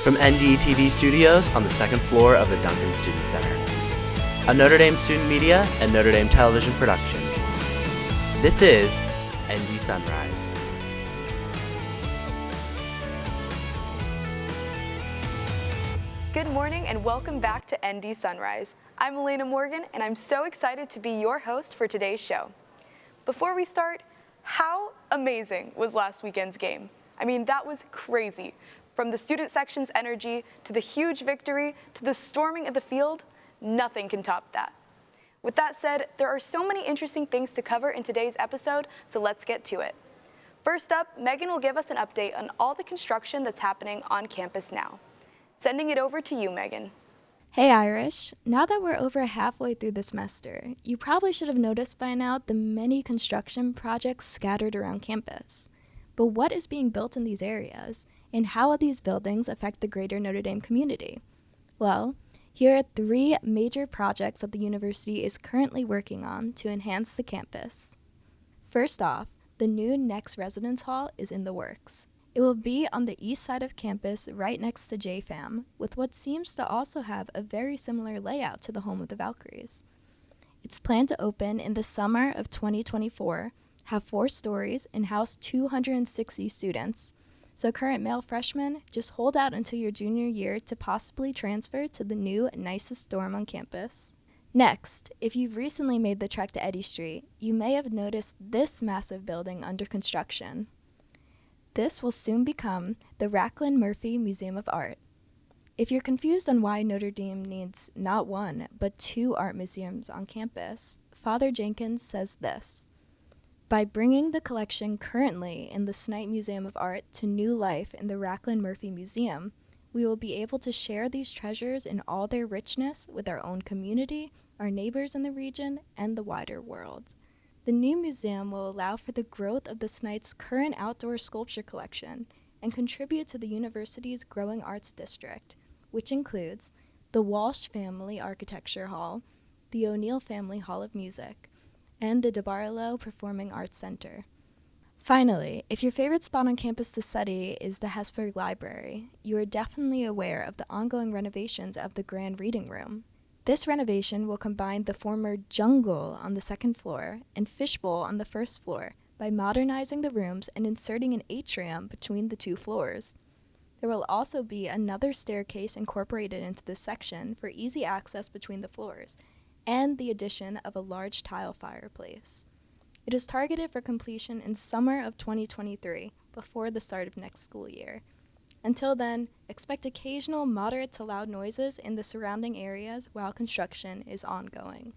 From NDTV Studios on the second floor of the Duncan Student Center. A Notre Dame student media and Notre Dame television production. This is ND Sunrise. Good morning and welcome back to ND Sunrise. I'm Elena Morgan and I'm so excited to be your host for today's show. Before we start, how amazing was last weekend's game? I mean, that was crazy. From the student section's energy, to the huge victory, to the storming of the field, nothing can top that. With that said, there are so many interesting things to cover in today's episode, so let's get to it. First up, Megan will give us an update on all the construction that's happening on campus now. Sending it over to you, Megan. Hey Irish, now that we're over halfway through the semester, you probably should have noticed by now the many construction projects scattered around campus. But what is being built in these areas, and how will these buildings affect the greater Notre Dame community? Well, here are 3 major projects that the university is currently working on to enhance the campus. First off, the new Next Residence Hall is in the works. It will be on the east side of campus right next to JFAM, with what seems to also have a very similar layout to the home of the Valkyries. It's planned to open in the summer of 2024, have 4 stories, and house 260 students. So current male freshmen, just hold out until your junior year to possibly transfer to the new, nicest dorm on campus. Next, if you've recently made the trek to Eddy Street, you may have noticed this massive building under construction. This will soon become the Racklin Murphy Museum of Art. If you're confused on why Notre Dame needs not 1, but 2 art museums on campus, Father Jenkins says this: by bringing the collection currently in the Snipe Museum of Art to new life in the Racklin Murphy Museum, we will be able to share these treasures in all their richness with our own community, our neighbors in the region, and the wider world. The new museum will allow for the growth of the Snipes' current outdoor sculpture collection and contribute to the university's growing arts district, which includes the Walsh Family Architecture Hall, the O'Neill Family Hall of Music, and the DeBarlo Performing Arts Center. Finally, if your favorite spot on campus to study is the Hesburgh Library, you are definitely aware of the ongoing renovations of the Grand Reading Room. This renovation will combine the former jungle on the second floor and fishbowl on the first floor by modernizing the rooms and inserting an atrium between the 2 floors. There will also be another staircase incorporated into this section for easy access between the floors, and the addition of a large tile fireplace. It is targeted for completion in summer of 2023, before the start of next school year. Until then, expect occasional moderate to loud noises in the surrounding areas while construction is ongoing.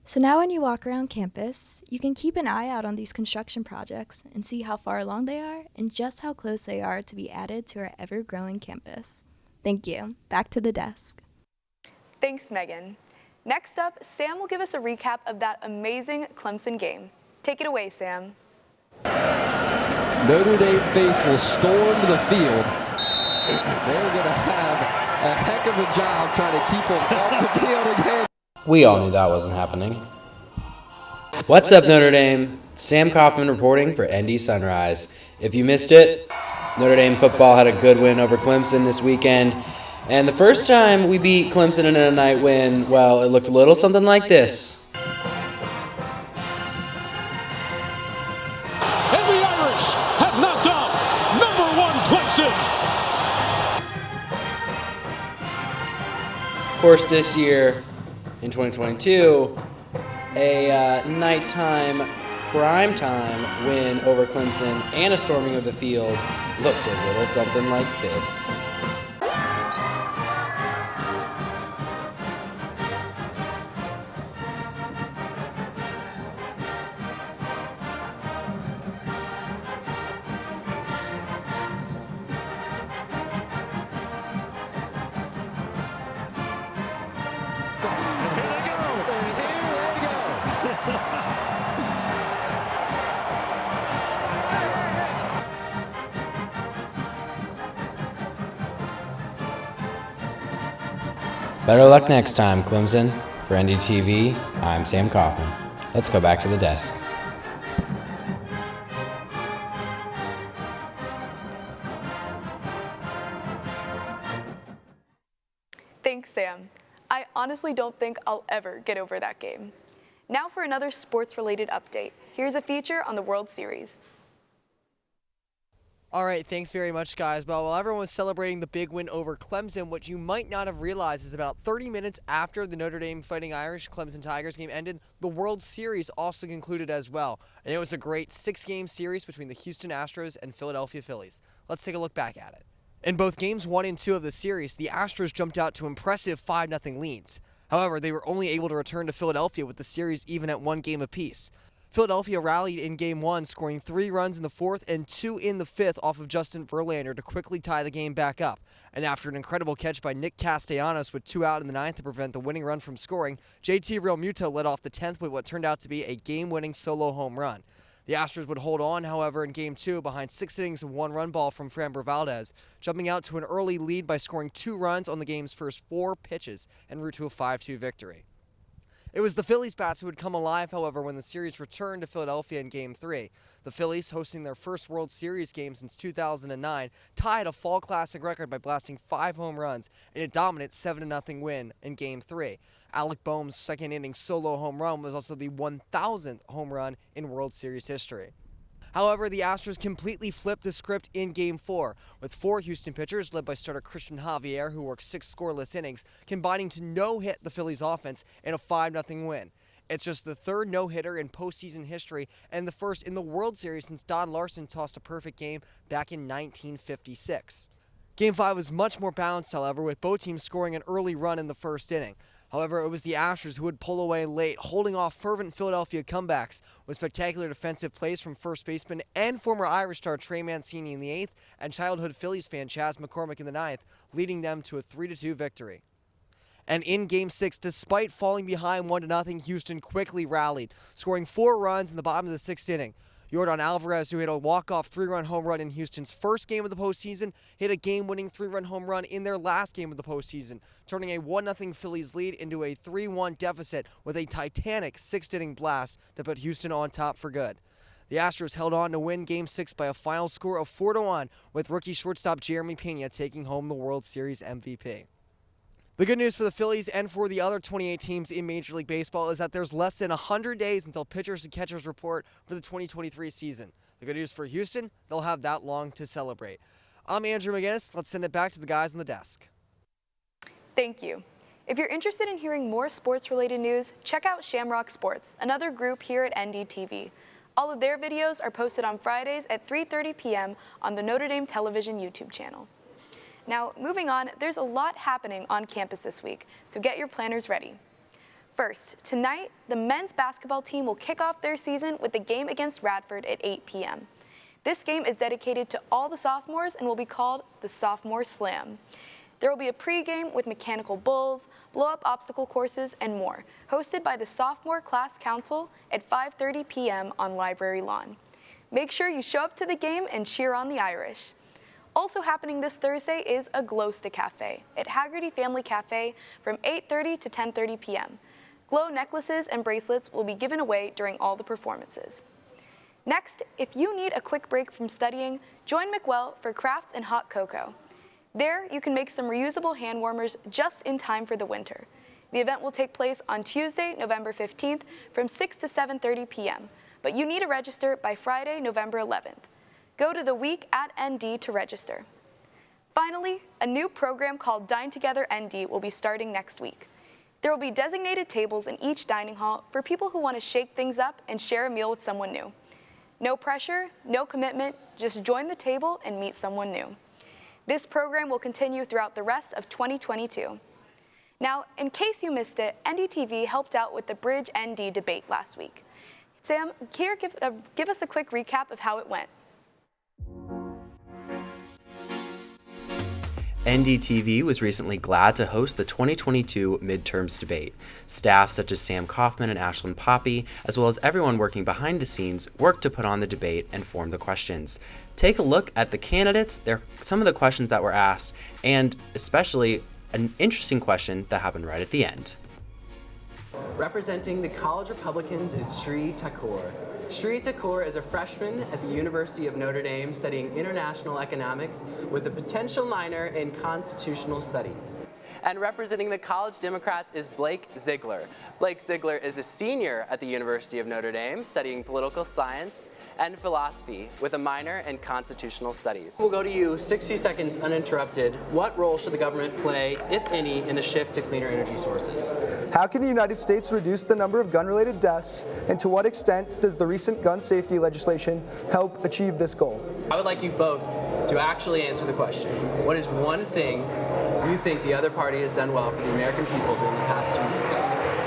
So now when you walk around campus, you can keep an eye out on these construction projects and see how far along they are and just how close they are to be added to our ever-growing campus. Thank you. Back to the desk. Thanks, Megan. Next up, Sam will give us a recap of that amazing Clemson game. Take it away, Sam. Notre Dame faithful stormed the field. They're going to have a heck of a job trying to keep them off the field again. We all knew that wasn't happening. What's up, Notre Dame? Sam Coffman reporting for ND Sunrise. If you missed it, Notre Dame football had a good win over Clemson this weekend. And the first time we beat Clemson in a night win, well, it looked a little something like this. And the Irish have knocked off #1 Clemson. Of course, this year, in 2022, a nighttime, primetime win over Clemson and a storming of the field looked a little something like this. Better luck next time, Clemson. For NDTV, I'm Sam Coffman. Let's go back to the desk. Thanks, Sam. I honestly don't think I'll ever get over that game. Now for another sports-related update. Here's a feature on the World Series. All right, thanks very much, guys. Well, while everyone's celebrating the big win over Clemson, what you might not have realized is about 30 minutes after the Notre Dame Fighting Irish Clemson Tigers game ended, the World Series also concluded as well. And it was a great 6-game series between the Houston Astros and Philadelphia Phillies. Let's take a look back at it. In both games 1 and 2 of the series, the Astros jumped out to impressive 5-0 leads. However, they were only able to return to Philadelphia with the series even at 1 game apiece. Philadelphia rallied in Game 1, scoring 3 runs in the 4th and 2 in the 5th off of Justin Verlander to quickly tie the game back up. And after an incredible catch by Nick Castellanos with 2 out in the 9th to prevent the winning run from scoring, JT Realmuto led off the 10th with what turned out to be a game-winning solo home run. The Astros would hold on, however, in Game 2 behind 6 innings of 1-run ball from Framber Valdez, jumping out to an early lead by scoring 2 runs on the game's first 4 pitches en route to a 5-2 victory. It was the Phillies bats who would come alive, however, when the series returned to Philadelphia in Game 3. The Phillies, hosting their first World Series game since 2009, tied a Fall Classic record by blasting 5 home runs in a dominant 7-0 win in Game 3. Alec Boehm's second-inning solo home run was also the 1,000th home run in World Series history. However, the Astros completely flipped the script in Game 4, with 4 Houston pitchers, led by starter Christian Javier, who worked 6 scoreless innings, combining to no-hit the Phillies' offense in a 5-0 win. It's just the 3rd no-hitter in postseason history and the 1st in the World Series since Don Larson tossed a perfect game back in 1956. Game 5 was much more balanced, however, with both teams scoring an early run in the 1st inning. However, it was the Astros who would pull away late, holding off fervent Philadelphia comebacks with spectacular defensive plays from first baseman and former Irish star Trey Mancini in the 8th and childhood Phillies fan Chas McCormick in the 9th, leading them to a 3-2 victory. And in Game 6, despite falling behind 1-0, Houston quickly rallied, scoring 4 runs in the bottom of the 6th inning. Yordan Alvarez, who hit a walk-off 3-run home run in Houston's first game of the postseason, hit a game-winning 3-run home run in their last game of the postseason, turning a 1-0 Phillies lead into a 3-1 deficit with a titanic 6th-inning blast to put Houston on top for good. The Astros held on to win Game 6 by a final score of 4-1, with rookie shortstop Jeremy Pena taking home the World Series MVP. The good news for the Phillies and for the other 28 teams in Major League Baseball is that there's less than 100 days until pitchers and catchers report for the 2023 season. The good news for Houston, they'll have that long to celebrate. I'm Andrew McGinnis. Let's send it back to the guys on the desk. Thank you. If you're interested in hearing more sports-related news, check out Shamrock Sports, another group here at NDTV. All of their videos are posted on Fridays at 3:30 p.m. on the Notre Dame Television YouTube channel. Now, moving on, there's a lot happening on campus this week, so get your planners ready. First, tonight, the men's basketball team will kick off their season with the game against Radford at 8 p.m. This game is dedicated to all the sophomores and will be called the Sophomore Slam. There will be a pregame with mechanical bulls, blow-up obstacle courses, and more, hosted by the Sophomore Class Council at 5:30 p.m. on Library Lawn. Make sure you show up to the game and cheer on the Irish. Also happening this Thursday is a Glow-Stick Cafe at Haggerty Family Cafe from 8:30 to 10:30 p.m. Glow necklaces and bracelets will be given away during all the performances. Next, if you need a quick break from studying, join McWell for crafts and hot cocoa. There, you can make some reusable hand warmers just in time for the winter. The event will take place on Tuesday, November 15th from 6 to 7:30 p.m., but you need to register by Friday, November 11th. Go to the week at ND to register. Finally, a new program called Dine Together ND will be starting next week. There will be designated tables in each dining hall for people who want to shake things up and share a meal with someone new. No pressure, no commitment, just join the table and meet someone new. This program will continue throughout the rest of 2022. Now, in case you missed it, NDTV helped out with the Bridge ND debate last week. Sam, here, give us a quick recap of how it went. NDTV was recently glad to host the 2022 midterms debate. Staff such as Sam Coffman and Ashlyn Poppy, as well as everyone working behind the scenes, worked to put on the debate and form the questions. Take a look at the candidates, some of the questions that were asked, and especially an interesting question that happened right at the end. Representing the college Republicans is Shri Thakur. Shri Thakur is a freshman at the University of Notre Dame studying international economics with a potential minor in constitutional studies. And representing the college Democrats is Blake Ziegler. Blake Ziegler is a senior at the University of Notre Dame studying political science and philosophy with a minor in constitutional studies. We'll go to you, 60 seconds uninterrupted. What role should the government play, if any, in the shift to cleaner energy sources? How can the United States reduce the number of gun-related deaths, and to what extent does the recent gun safety legislation help achieve this goal? I would like you both to actually answer the question. What is one thing you think the other party has done well for the American people during the past 2 years?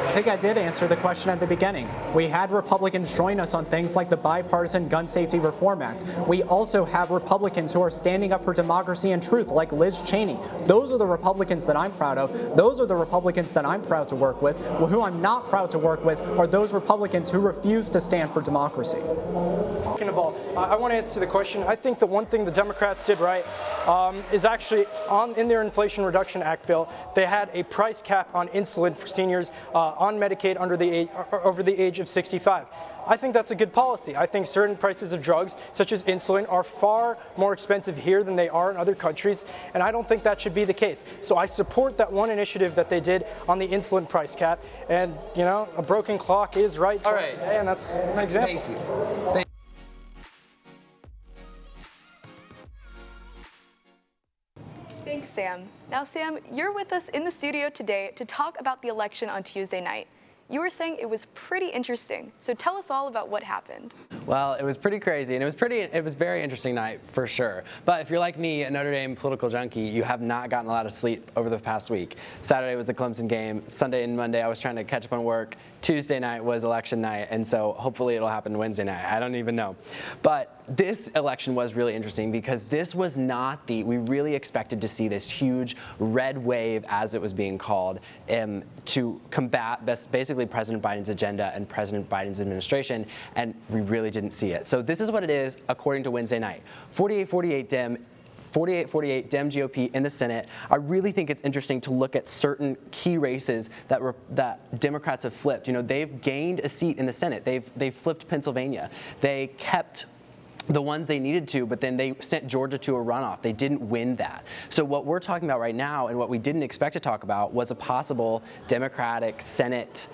I think I did answer the question at the beginning. We had Republicans join us on things like the Bipartisan Gun Safety Reform Act. We also have Republicans who are standing up for democracy and truth, like Liz Cheney. Those are the Republicans that I'm proud of. Those are the Republicans that I'm proud to work with. Well, who I'm not proud to work with are those Republicans who refuse to stand for democracy. Second of all, I want to answer the question. I think the one thing the Democrats did right is actually in their Inflation Reduction Act bill, they had a price cap on insulin for seniors on Medicaid over the age of 65. I think that's a good policy. I think certain prices of drugs, such as insulin, are far more expensive here than they are in other countries, and I don't think that should be the case. So I support that one initiative that they did on the insulin price cap, and, you know, a broken clock is right today, and that's an example. Thank you. Thanks, Sam. Now, Sam, you're with us in the studio today to talk about the election on Tuesday night. You were saying it was pretty interesting, so tell us all about what happened. Well, it was pretty crazy, and it was very interesting night for sure. But if you're like me, a Notre Dame political junkie, you have not gotten a lot of sleep over the past week. Saturday was the Clemson game. Sunday and Monday I was trying to catch up on work. Tuesday night was election night, and so hopefully it'll happen Wednesday night. I don't even know. But this election was really interesting because this was not we really expected to see this huge red wave, as it was being called, to combat basically President Biden's agenda and President Biden's administration, and we really didn't see it. So this is what it is according to Wednesday night. 48-48 Dem, 48-48 Dem GOP in the Senate. I really think it's interesting to look at certain key races that Democrats have flipped. You know, they've gained a seat in the Senate. They've flipped Pennsylvania. They kept the ones they needed to, but then they sent Georgia to a runoff. They didn't win that. So what we're talking about right now, and what we didn't expect to talk about, was a possible Democratic Senate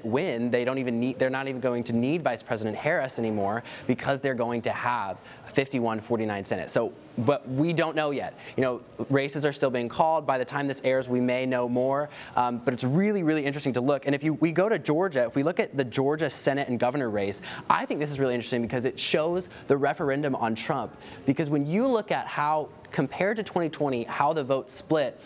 win. They're not even going to need Vice President Harris anymore because they're going to have 51-49 Senate. So, but we don't know yet. You know, races are still being called. By the time this airs, we may know more. But it's really, really interesting to look. And if we go to Georgia, if we look at the Georgia Senate and governor race, I think this is really interesting because it shows the referendum on Trump. Because when you look at how, compared to 2020, how the vote split,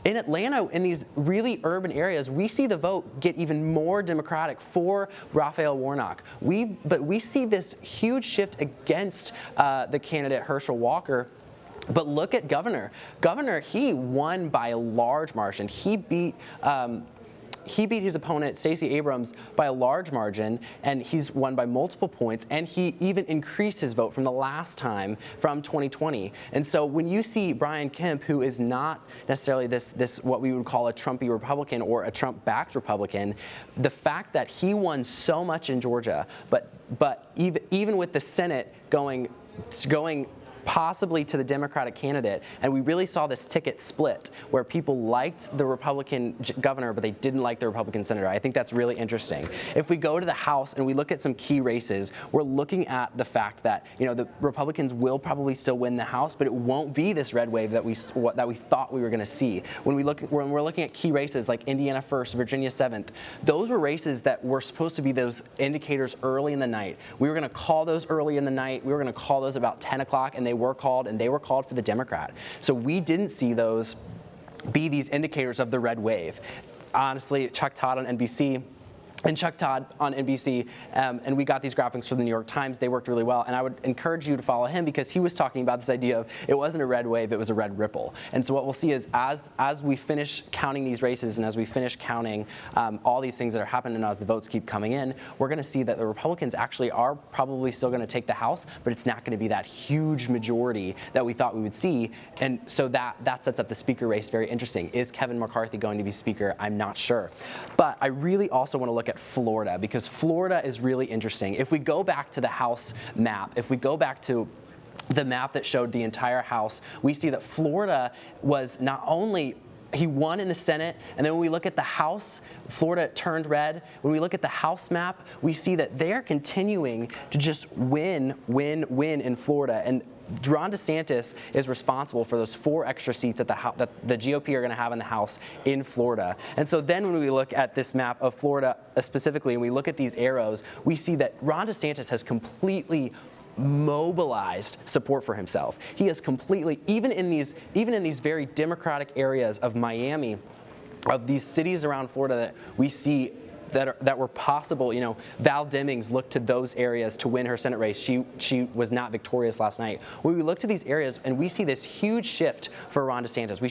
in Atlanta, in these really urban areas, we see the vote get even more Democratic for Raphael Warnock. But we see this huge shift against the candidate Herschel Walker. But look at Governor. Governor, he won by a large margin. He beat his opponent, Stacey Abrams, by a large margin, and he's won by multiple points, and he even increased his vote from the last time, from 2020. And so when you see Brian Kemp, who is not necessarily this what we would call a Trumpy Republican or a Trump-backed Republican, the fact that he won so much in Georgia, but even with the Senate going possibly to the Democratic candidate, and we really saw this ticket split where people liked the Republican governor, but they didn't like the Republican senator. I think that's really interesting. If we go to the House and we look at some key races, we're looking at the fact that, you know, the Republicans will probably still win the House, but it won't be this red wave that we thought we were going to see. When we're looking at key races like Indiana 1st, Virginia 7th, those were races that were supposed to be those indicators early in the night. We were going to call those early in the night. We were going to call those about 10 o'clock, and they were called for the Democrat. So we didn't see those be these indicators of the red wave. Honestly, Chuck Todd on NBC and Chuck Todd on NBC, and we got these graphics from the New York Times. They worked really well, and I would encourage you to follow him because he was talking about this idea of it wasn't a red wave, it was a red ripple. And so what we'll see is as we finish counting these races and as we finish counting all these things that are happening and as the votes keep coming in, we're going to see that the Republicans actually are probably still going to take the House, but it's not going to be that huge majority that we thought we would see. And so that sets up the Speaker race very interesting. Is Kevin McCarthy going to be Speaker? I'm not sure. But I really also want to look at Florida, because Florida is really interesting. If we go back to the House map, if we go back to the map that showed the entire House, we see that Florida was not only he won in the Senate, and then when we look at the House, Florida turned red. When we look at the House map, we see that they are continuing to just win in Florida. And Ron DeSantis is responsible for those 4 extra seats that the GOP are going to have in the House in Florida. And so then when we look at this map of Florida specifically, and we look at these arrows, we see that Ron DeSantis has completely mobilized support for himself. He has completely, even in these very Democratic areas of Miami, of these cities around Florida that we see that were possible. You know, Val Demings looked to those areas to win her Senate race. She was not victorious last night. When we look to these areas and we see this huge shift for Ron DeSantis, we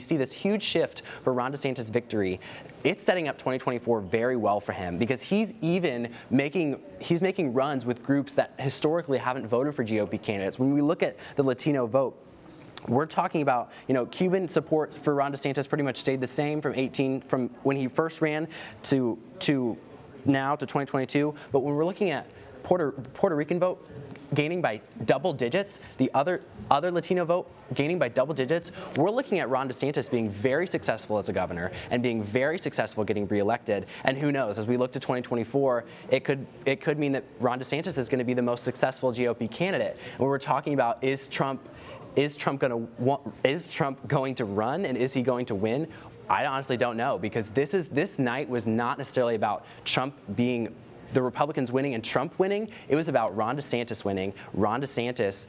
see this huge shift for Ron DeSantis' victory. It's setting up 2024 very well for him because he's making runs with groups that historically haven't voted for GOP candidates. When we look at the Latino vote, we're talking about, you know, Cuban support for Ron DeSantis pretty much stayed the same from when he first ran to now to 2022. But when we're looking at Puerto Rican vote gaining by double digits, the other Latino vote gaining by double digits, we're looking at Ron DeSantis being very successful as a governor and being very successful getting reelected. And who knows, as we look to 2024, it could mean that Ron DeSantis is going to be the most successful GOP candidate. When we're talking about is Trump going to run and is he going to win? I honestly don't know, because this night was not necessarily about Trump being the Republicans winning and Trump winning. It was about Ron DeSantis winning. Ron DeSantis,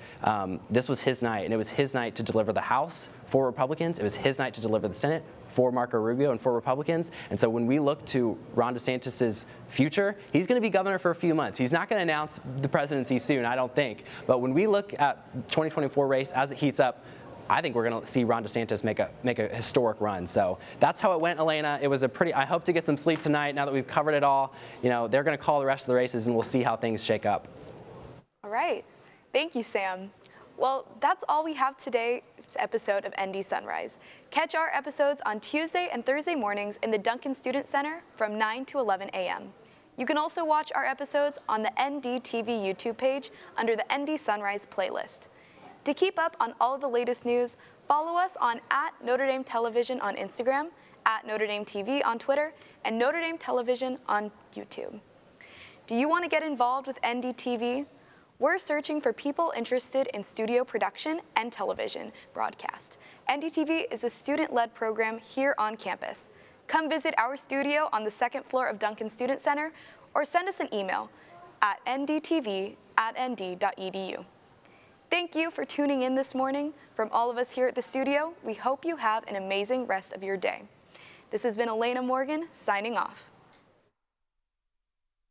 this was his night, and it was his night to deliver the House for Republicans. It was his night to deliver the Senate for Marco Rubio and for Republicans. And so when we look to Ron DeSantis' future, he's going to be governor for a few months. He's not going to announce the presidency soon, I don't think. But when we look at 2024 race as it heats up, I think we're going to see Ron DeSantis make a historic run. So that's how it went, Elena. It was I hope to get some sleep tonight now that we've covered it all. You know, they're going to call the rest of the races, and we'll see how things shake up. All right. Thank you, Sam. Well, that's all we have today's episode of ND Sunrise. Catch our episodes on Tuesday and Thursday mornings in the Duncan Student Center from 9 to 11 a.m. You can also watch our episodes on the NDTV YouTube page under the ND Sunrise playlist. To keep up on all of the latest news, follow us on @Notre Dame Television on Instagram, @Notre Dame TV on Twitter, and Notre Dame Television on YouTube. Do you want to get involved with NDTV? We're searching for people interested in studio production and television broadcast. NDTV is a student-led program here on campus. Come visit our studio on the 2nd floor of Duncan Student Center or send us an email at ndtv@nd.edu. Thank you for tuning in this morning. From all of us here at the studio, we hope you have an amazing rest of your day. This has been Elena Morgan signing off.